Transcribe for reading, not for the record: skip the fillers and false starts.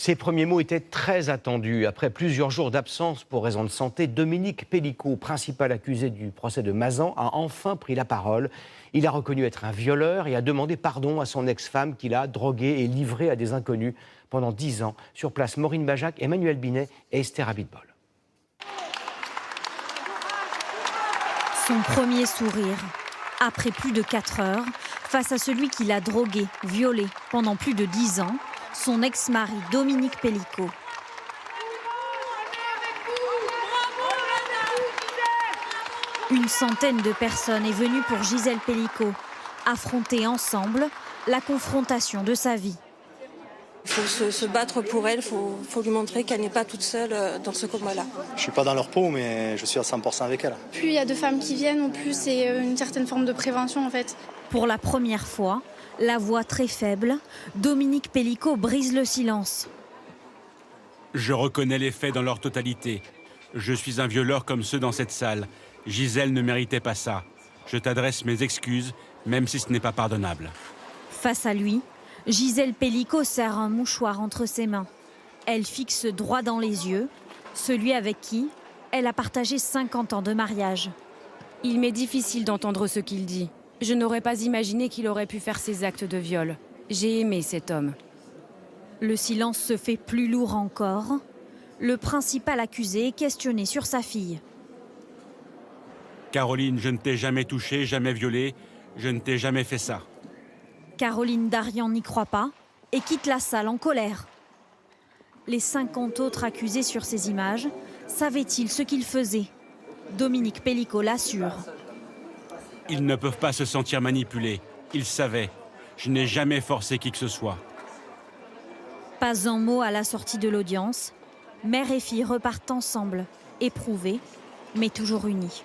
Ses premiers mots étaient très attendus. Après plusieurs jours d'absence pour raison de santé, Dominique Pellicot, principal accusé du procès de Mazan, a enfin pris la parole. Il a reconnu être un violeur et a demandé pardon à son ex-femme qu'il a droguée et livrée à des inconnus pendant 10 ans. Sur place, Maureen Bajac, Emmanuel Binet et Esther Abitbol. Son premier sourire, après plus de 4 heures, face à celui qui l'a drogué, violé pendant plus de 10 ans, son ex-mari Dominique Pellicot. Une centaine de personnes est venue pour Gisèle Pellicot, affronter ensemble la confrontation de sa vie. Il faut se battre pour elle, il faut lui montrer qu'elle n'est pas toute seule dans ce combat-là. Je ne suis pas dans leur peau, mais je suis à 100% avec elle. Plus il y a de femmes qui viennent, plus c'est une certaine forme de prévention en fait. Pour la première fois, la voix très faible, Dominique Pellicot brise le silence. Je reconnais les faits dans leur totalité. Je suis un violeur comme ceux dans cette salle. Gisèle ne méritait pas ça. Je t'adresse mes excuses, même si ce n'est pas pardonnable. Face à lui, Gisèle Pellicot serre un mouchoir entre ses mains. Elle fixe droit dans les yeux, celui avec qui elle a partagé 50 ans de mariage. Il m'est difficile d'entendre ce qu'il dit. Je n'aurais pas imaginé qu'il aurait pu faire ces actes de viol. J'ai aimé cet homme. Le silence se fait plus lourd encore. Le principal accusé est questionné sur sa fille. Caroline, je ne t'ai jamais touchée, jamais violée. Je ne t'ai jamais fait ça. Caroline Darian n'y croit pas et quitte la salle en colère. Les 50 autres accusés sur ces images savaient-ils ce qu'ils faisaient? Dominique Pellicot l'assure. Ils ne peuvent pas se sentir manipulés. Ils savaient. Je n'ai jamais forcé qui que ce soit. Pas un mot à la sortie de l'audience. Mère et fille repartent ensemble, éprouvés, mais toujours unis.